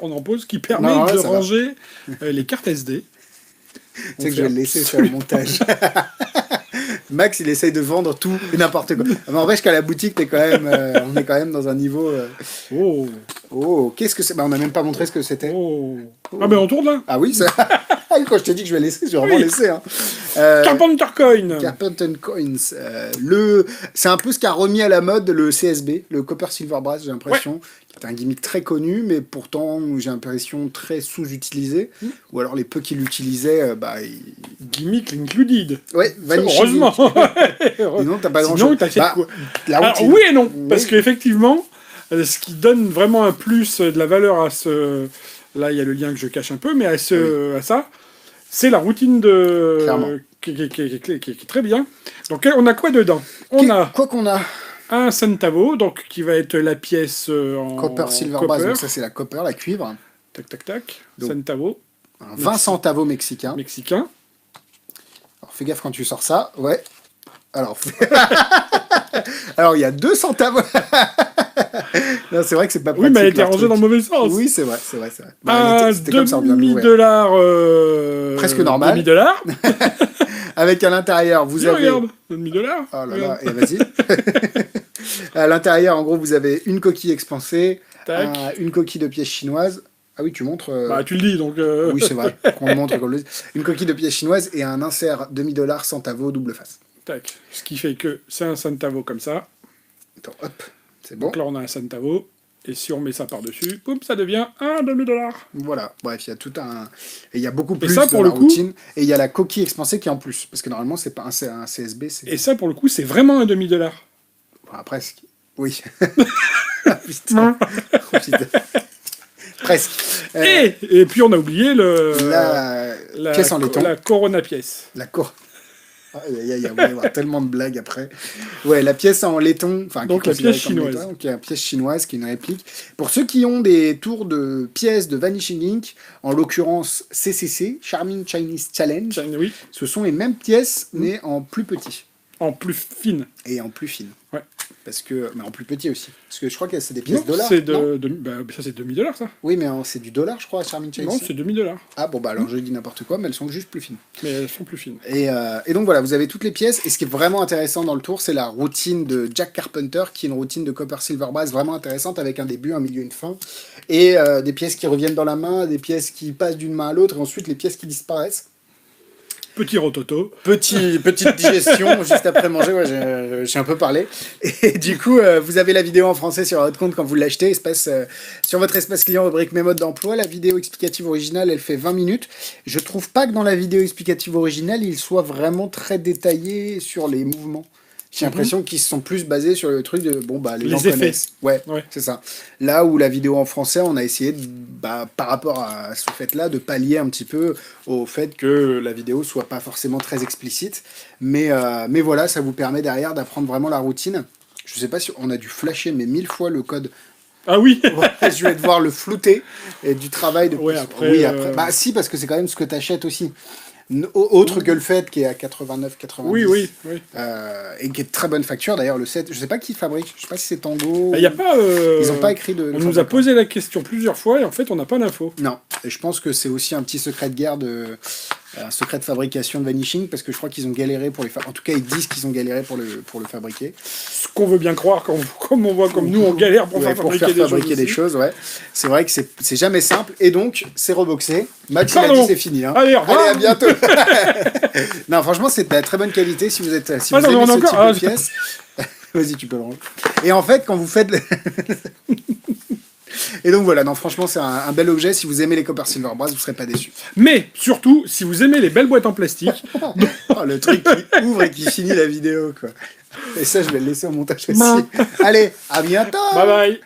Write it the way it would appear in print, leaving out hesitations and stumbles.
prendre en pause, qui permet Non, ouais, de ça va. ranger les cartes SD. Tu sais que je vais le laisser sur le montage. Max, il essaye de vendre tout et n'importe quoi. Ça m'empêche qu'à la boutique, on est quand même dans un niveau... Oh, Oh, qu'est-ce que c'est? Bah, on n'a même pas montré ce que c'était. oh. Ah ben on tourne là. Ah oui, ça... Quand je t'ai dit que je vais laisser, je vais vraiment Oui. laisser. Hein. Carpenter Coin. Carpenter Coins. C'est un peu ce qu'a remis à la mode le CSB, le Copper Silver Brass, j'ai l'impression. Qui est un gimmick très connu, mais pourtant, j'ai l'impression très sous-utilisé. Ou alors les peu qui l'utilisaient, Gimmick included. Ouais, vanishing. Heureusement. Sinon, t'as pas grand Sinon, chose. t'achètes quoi? La Alors, routine. oui et non, Oui. parce qu'effectivement, ce qui donne vraiment un plus de la valeur à ce... Là, il y a le lien que je cache un peu, mais à ça, c'est la routine de... Clairement. Qui est très bien. Donc, on a quoi dedans? On a Quoi qu'on a un centavo, donc qui va être la pièce en Copper Silver copper. Brass, donc ça c'est la copper, la cuivre. Tac, tac, tac. Donc, Centavo, Un 20 centavos mexicain. mexicain. Alors fais gaffe quand tu sors ça. Ouais. Alors, alors il y a 2 centavos. Non, c'est vrai que c'est pas pratique. Oui, mais elle était leur rangée truc. dans le mauvais sens. Oui, c'est vrai, c'est vrai, c'est vrai. Un C'était comme ça, on vient de l'ouvrir. demi-dollar... Presque normal. Demi-dollar. Avec à l'intérieur, vous Tiens, avez... regarde, un demi-dollar. Oh là là, Regarde. et vas-y. À l'intérieur, en gros, vous avez une coquille expansée, Tac. une coquille de pièces chinoises. Ah oui, tu montres... Bah, tu le dis, donc... Oui, c'est vrai, qu'on le montre. Qu'on le... Une coquille de pièces chinoises et un insert demi-dollar centavo double face. Tac. Ce qui fait que c'est un centavo comme ça. Attends, hop, c'est bon. Donc là, on a un centavo. Et si on met ça par-dessus, boum, ça devient un demi-dollar. Voilà, bref, il y a tout un... Et il y a beaucoup Et plus ça, de pour la le coup- routine. Et il y a la coquille expansée qui est en plus. Parce que normalement, c'est pas un CSB, c'est... Et ça, pour le coup, c'est vraiment un demi-dollar. Enfin, presque. Oui. Ah, putain. Oh, putain. Presque. Et puis, on a oublié La pièce en laiton. La Corona pièce. La cour. Il va y avoir tellement de blagues après. Ouais, la pièce en laiton. Enfin, Donc, qui est la pièce considérée comme chinoise. laiton, donc la pièce chinoise qui est une réplique. Pour ceux qui ont des tours de pièces de Vanishing Ink, en l'occurrence CCC, Charming Chinese Challenge, Oui, ce sont les mêmes pièces, mais en plus petit. en plus fine. Et en plus fine. Ouais. Parce que, mais en plus petit aussi. Parce que je crois que c'est des pièces Non, dollars. c'est non ça, c'est demi-dollar, ça. Oui, mais c'est du dollar, je crois, Charming Chinese. Non, c'est demi-dollar. Ah bon, bah alors je dis n'importe quoi, mais elles sont juste plus fines. Mais elles sont plus fines. Et donc voilà, vous avez toutes les pièces. Et ce qui est vraiment intéressant dans le tour, c'est la routine de Jack Carpenter, qui est une routine de Copper Silver Brass vraiment intéressante, avec un début, un milieu, une fin. Et des pièces qui reviennent dans la main, des pièces qui passent d'une main à l'autre, et ensuite les pièces qui disparaissent. Petit rototo. Petite digestion juste après manger, ouais, j'ai un peu parlé. Et du coup, vous avez la vidéo en français sur votre compte quand vous l'achetez, sur votre espace client rubrique mes modes d'emploi. La vidéo explicative originale, elle fait 20 minutes. Je trouve pas que dans la vidéo explicative originale, il soit vraiment très détaillé sur les mouvements. J'ai l'impression qu'ils se sont plus basés sur le truc de les gens effets. connaissent. Ouais, Ouais. c'est ça. Là où la vidéo en français, on a essayé par rapport à ce fait-là, de pallier un petit peu au fait que la vidéo soit pas forcément très explicite. Mais voilà, ça vous permet derrière d'apprendre vraiment la routine. Je sais pas si on a dû flasher mais 1000 fois le code. Ah oui. Je vais devoir le flouter et du travail de Ouais, plus. après, Oui, après. Bah si, parce que c'est quand même ce que tu achètes aussi. Autre que le fait qui est à 89,90. Oui. Et qui est de très bonne facture. D'ailleurs, le set, je sais pas qui fabrique. Je sais pas si c'est Tango. Il y a pas. Ils ont pas écrit de. On nous a posé la question plusieurs fois et en fait, on n'a pas l'info. Non. Et je pense que c'est aussi un petit secret de guerre un secret de fabrication de Vanishing, parce que je crois qu'ils ont galéré pour les En tout cas, ils disent qu'ils ont galéré pour le fabriquer. Ce qu'on veut bien croire comme on voit, comme nous, on galère pour Ouais, faire fabriquer des choses. ouais. C'est vrai que c'est jamais simple. Et donc, c'est reboxé. Max, il a Pardon. dit c'est fini. Hein. Allez, au revoir. Allez, à bientôt. Non, franchement, c'est de la très bonne qualité. Si vous êtes, si Ah, vous non, aimez on a ce encore- type de pièce, vas-y, tu peux le rendre. Et en fait, quand vous faites... Et donc voilà, non, franchement, c'est un bel objet. Si vous aimez les Copper Silver Brass, vous serez pas déçus. Mais surtout, si vous aimez les belles boîtes en plastique, Oh, le truc qui ouvre et qui finit la vidéo, quoi. Et ça, je vais le laisser au montage aussi. Main. Allez, à bientôt. bye bye.